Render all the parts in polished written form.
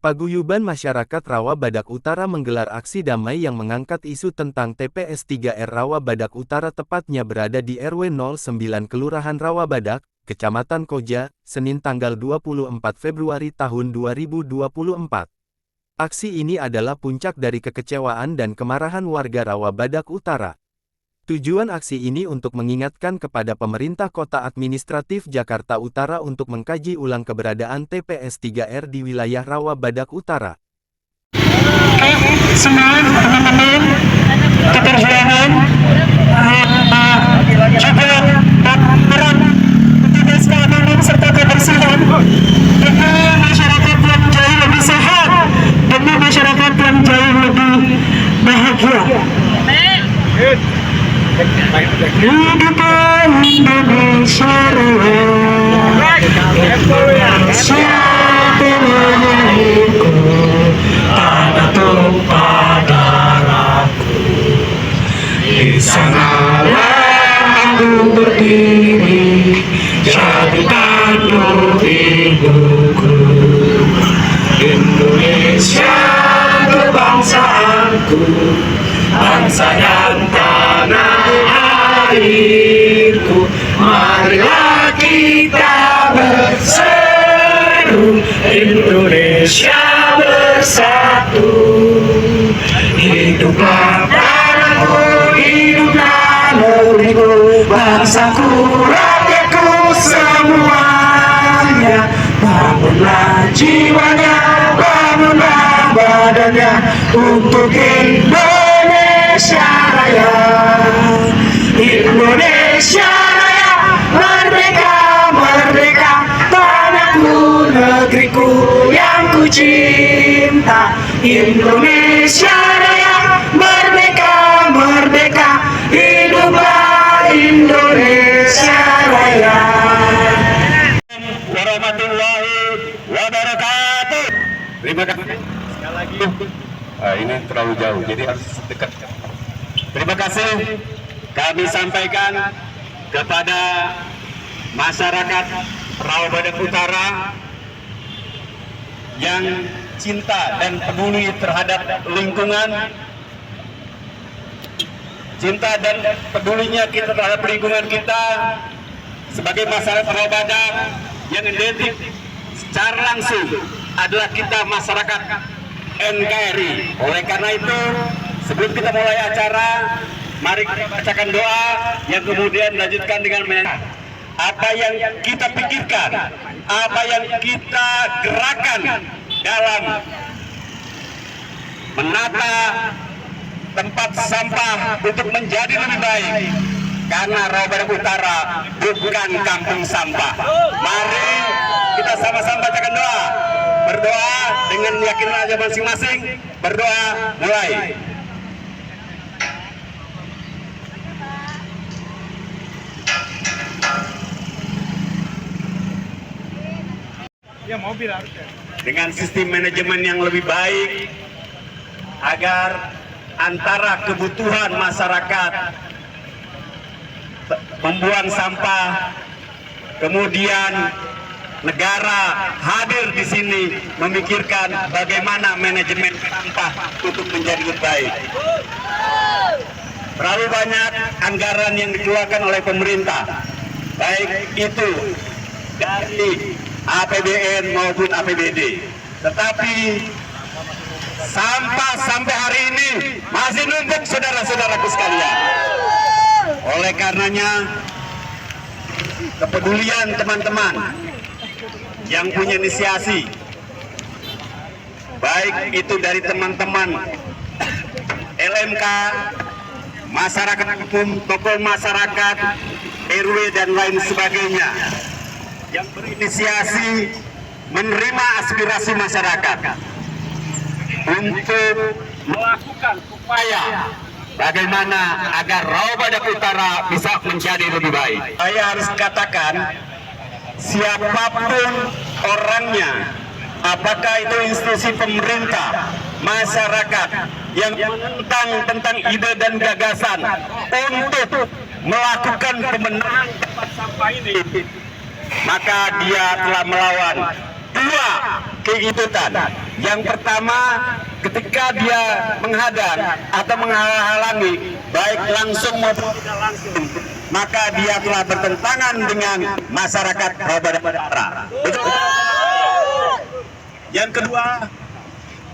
Paguyuban Masyarakat Rawa Badak Utara menggelar aksi damai yang mengangkat isu tentang TPS 3R Rawa Badak Utara tepatnya berada di RW 09 Kelurahan Rawa Badak, Kecamatan Koja, Senin tanggal 24 Februari tahun 2024. Aksi ini adalah puncak dari kekecewaan dan kemarahan warga Rawa Badak Utara. Tujuan aksi ini untuk mengingatkan kepada pemerintah kota administratif Jakarta Utara untuk mengkaji ulang keberadaan TPS 3R di wilayah Rawa Badak Utara. Semua teman-teman keperjuangan juga peran petugas keamanan serta kebersihan demi masyarakat yang jauh lebih sehat, demi masyarakat yang jauh lebih bahagia. Hiduplah Indonesia Raya, siapa menyanyiku, tanah tumpah darahku. Di sanalah aku berdiri, jadi tanah ibuku. Indonesia kebangsaanku, bangsa dan tanah airku. Marilah kita berseru, Indonesia bersatu. Hiduplah tanahku, hiduplah negeriku, bangsaku, rakyatku semuanya. Bangunlah jiwanya, bangunlah badannya untuk Indonesia Raya. Indonesia Raya, merdeka, merdeka, tanahku, negeriku yang ku cinta. Indonesia Raya, merdeka, merdeka, hiduplah Indonesia Raya. Warahmatullahi wabarakatuh. Terima kasih. Sekali lagi. Ini terlalu jauh, jadi harus dekat. Terima kasih kami sampaikan kepada masyarakat Rawa Badak Utara yang cinta dan peduli terhadap lingkungan, cinta dan pedulinya kita terhadap lingkungan kita sebagai masyarakat Rawa Badak yang identik secara langsung adalah kita masyarakat NKRI. Oleh karena itu, sebelum kita mulai acara, mari kita bacakan doa yang kemudian dilanjutkan dengan apa yang kita pikirkan, apa yang kita gerakan dalam menata tempat sampah untuk menjadi lebih baik. Karena Rawa Badak Utara bukan kampung sampah. Mari kita sama-sama bacakan doa. Berdoa dengan keyakinan aja masing-masing. Berdoa mulai. Ya, mobil harusnya. Dengan sistem manajemen yang lebih baik agar antara kebutuhan masyarakat membuang sampah, kemudian negara hadir di sini memikirkan bagaimana manajemen sampah untuk menjadi lebih baik. Terlalu banyak anggaran yang dikeluarkan oleh pemerintah, baik itu dari APBN maupun APBD, tetapi sampah sampai hari ini masih numpuk, saudara-saudaraku sekalian. Oleh karenanya, kepedulian teman-teman yang punya inisiasi, baik itu dari teman-teman LMK, masyarakat hukum, tokoh masyarakat, RW dan lain sebagainya, yang berinisiasi menerima aspirasi masyarakat untuk melakukan upaya bagaimana agar Rawa Badak Utara bisa menjadi lebih baik. Saya harus katakan, siapapun orangnya, apakah itu institusi pemerintah, masyarakat yang menentang tentang ide dan gagasan untuk melakukan pemenahan tempat sampah ini, maka dia telah melawan dua keinginan. Yang pertama, ketika dia menghadang atau menghalangi, baik langsung maupun tidak langsung, maka dia telah bertentangan dengan masyarakat Rawabadak Utara. Yang kedua,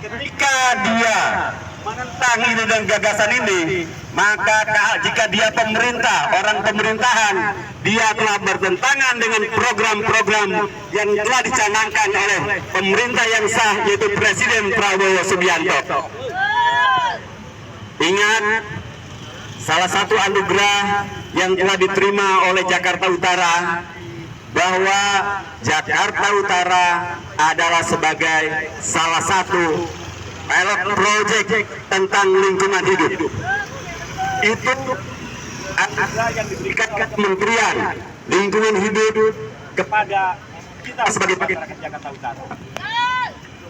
ketika dia menentang ide dan gagasan ini, maka jika dia pemerintah, orang pemerintahan, dia telah bertentangan dengan program-program yang telah dicanangkan oleh pemerintah yang sah, yaitu Presiden Prabowo Subianto. Ingat, salah satu anugerah yang telah diterima oleh Jakarta Utara, bahwa Jakarta Utara adalah sebagai salah satu pilot project tentang lingkungan hidup. Itu ada yang diberikan Kementerian Lingkungan Hidup kepada kita sebagai masyarakat Jakarta Utara.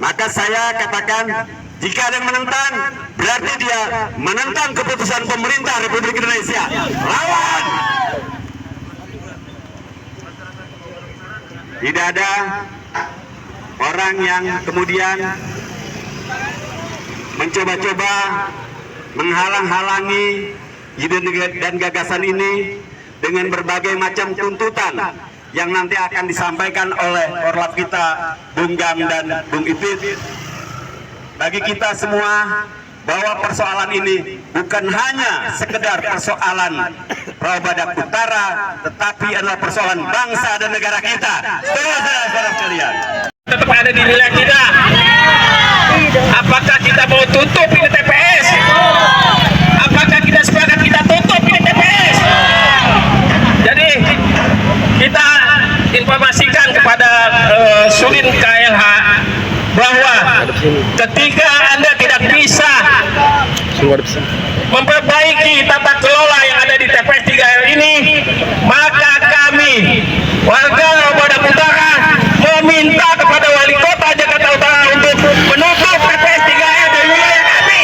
Maka saya katakan, jika ada yang menentang, berarti dia menentang keputusan pemerintah Republik Indonesia. Lawan! Tidak ada orang yang kemudian mencoba-coba menghalang-halangi ide dan gagasan ini dengan berbagai macam tuntutan yang nanti akan disampaikan oleh orlap kita, Bung Gam dan Bung Ipit. Bagi kita semua, bahwa persoalan ini bukan hanya sekedar persoalan Rawabadak Utara, tetapi adalah persoalan bangsa dan negara kita. Saudara-saudara sekalian, tetap ada di wilayah kita. Apakah kita mau tutup ini TPS? Apakah kita sepakat kita tutup ini TPS? Jadi kita informasikan kepada Sudin KLH bahwa ketika Anda tidak bisa memperbaiki tata kelola yang ada di TPS 3R ini, maka kami warga Rawabadak Utara meminta kepada Wali Kota Jakarta Utara untuk menutup TPS 3R dari wilayah kami.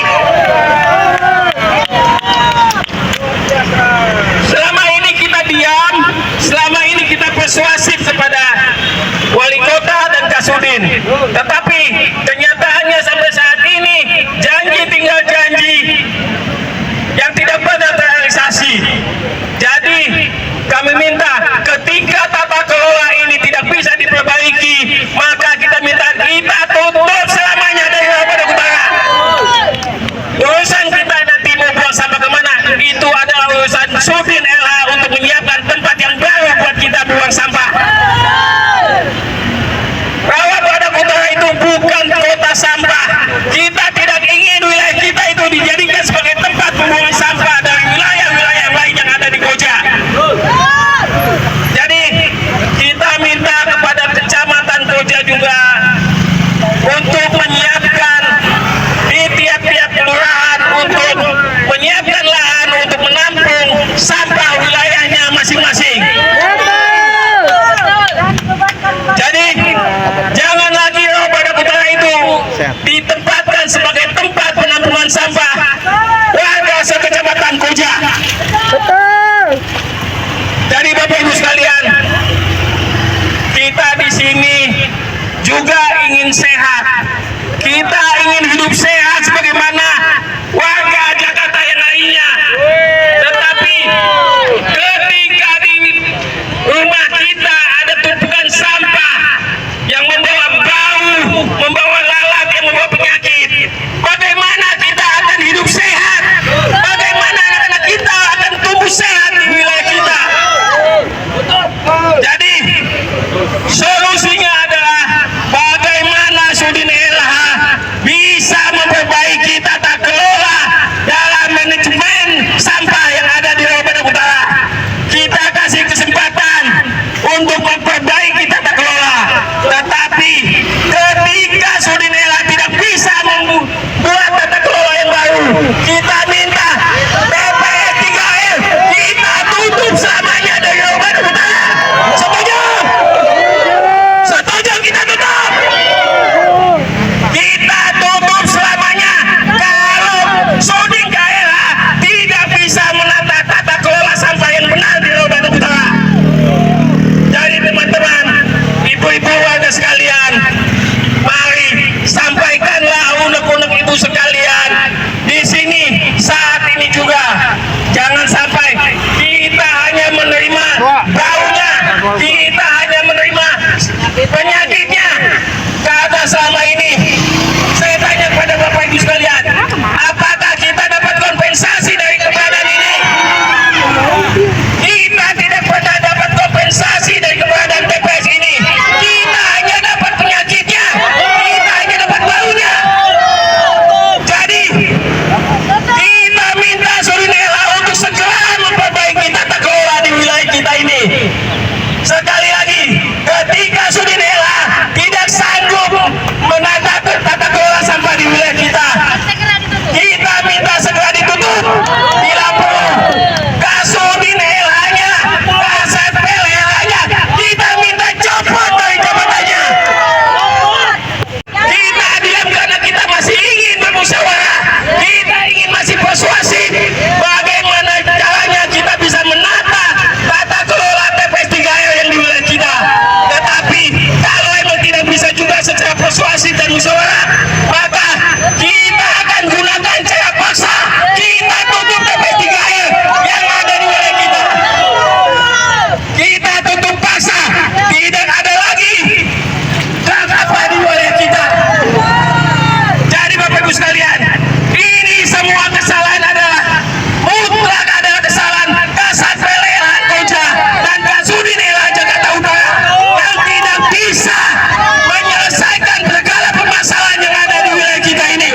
Selama ini kita diam, selama ini kita persuasif kepada Wali Kota dan Kasudin, tetapi kenyataannya sampai saat ini janji tinggal janji yang tidak pernah terrealisasi. Jadi kami minta, ketika tata kelola ini tidak bisa diperbaiki, maka kita minta kita tutup selamanya dari Rawabadak Utara. Urusan kita nanti mau buang sampah kemana, itu adalah urusan Sudin LH untuk menyiapkan tempat yang baru buat kita buang sampah. Rawabadak Utara itu bukan kota sampah. Kita tidak ingin wilayah kita itu dijadikan sebagai tempat pembuangan sampah dari wilayah-wilayah lain yang ada di Koja. Jadi kita minta kepada Kecamatan Koja juga untuk menyiapkan di tiap-tiap kelurahan untuk menyiapkan lahan untuk menampung sampah wilayahnya masing-masing. Jadi jangan lagi Rawabadak Utara itu ditempatkan sebagai tempat penampungan sampah warga sekecamatan Koja. Jadi Bapak Ibu sekalian, kita di sini juga ingin sehat. Kita ingin hidup sehat sebagaimana warga Jakarta yang lainnya. Tetapi ketika di rumah kita ada tumpukan sampah yang membawa bau, membawa lalat, yang membawa penyakit, bagaimana kita akan hidup sehat? Bagaimana anak-anak kita akan tumbuh sehat di wilayah kita? Jadi solusinya adalah bagaimana Sudin LH bisa memperbaiki tata kelola dalam manajemen sampah yang ada di Rawabadak Utara. Kita kasih kesempatan untuk memperbaiki tata kelola, tetapi ketika Sudin LH tidak bisa membuat tata kelola yang baru, kita minta TPS 3R kita tutup selamanya dari Rawabadak Utara. Setuju? Setuju kita tutup? Kita syarat, maka kita akan gunakan cara paksa. Kita tutup TP3R yang ada di wilayah kita. Kita tutup paksa, tidak ada lagi truk apa di wilayah kita. Jadi Bapak Ibu sekalian, ini semua kesalahan adalah mutlak adalah kesalahan Kasat PLH Koja dan Kasudin LH Jakarta Utara yang tidak bisa menyelesaikan segala permasalahan yang ada di wilayah kita ini.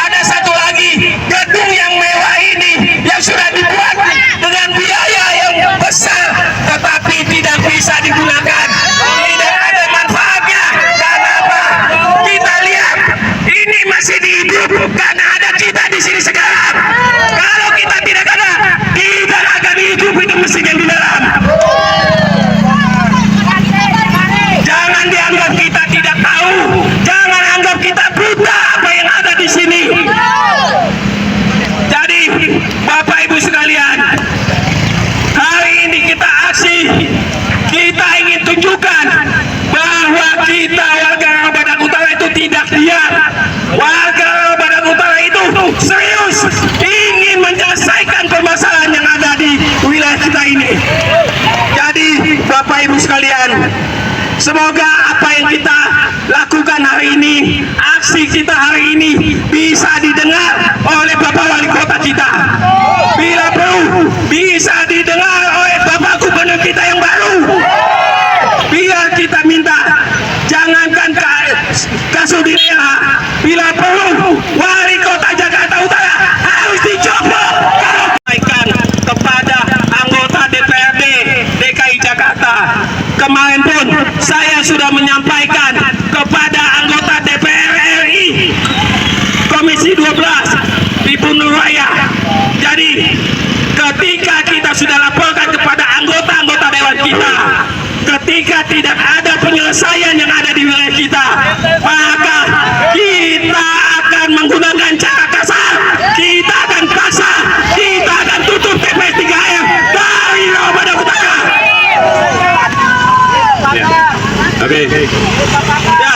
Ada satu lagi, gedung yang mewah ini yang sudah dibuat dengan biaya yang besar tetapi tidak bisa digunakan. Tidak ada manfaatnya. Karena apa? Kita lihat ini masih hidup karena ada kita di sini sekarang. Kalau kita tidak ada, tidak akan hidup itu mesin yang di dalam. Jangan dianggap kita tidak tahu, jangan anggap kita buta apa yang ada di sini. Jadi Bapak Ibu sekalian, hari ini kita aksi, kita ingin tunjukkan bahwa kita warga Rawabadak Utara itu tidak diam. Warga Rawabadak Utara itu serius ingin menyelesaikan permasalahan yang ada di wilayah kita ini. Jadi Bapak Ibu sekalian, semoga apa yang kita lakukan hari ini, aksi kita hari ini bisa didengar oleh Bapak Wali Kota kita. Bila perlu bisa didengar oleh Bapak Gubernur kita yang baru. Biar kita minta, jangankan Kasudin LH, bila perlu Wali Kota Jakarta Utara harus dicopot. Kalau sampaikan kepada anggota DPRD DKI Jakarta, kemarin pun saya sudah menyampaikan kepada anggota DPR RI Komisi 12 di Bunur Raya. Jadi ketika kita sudah laporkan kepada anggota-anggota dewan kita, ketika tidak ada penyelesaian yang ada di wilayah kita, maka kita akan menggunakan cara kasar, kita akan paksa, kita akan tutup TP3R dari Rawabadak Utara. Oke. Ya,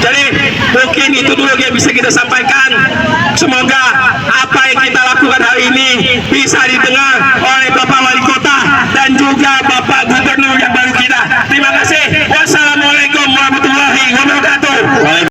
jadi mungkin itu dulu yang bisa kita sampaikan. Semoga apa yang kita lakukan hari ini bisa didengar oleh Bapak Wali Kota dan juga Bapak Gubernur yang baru kita. Terima kasih. Wassalamualaikum warahmatullahi wabarakatuh.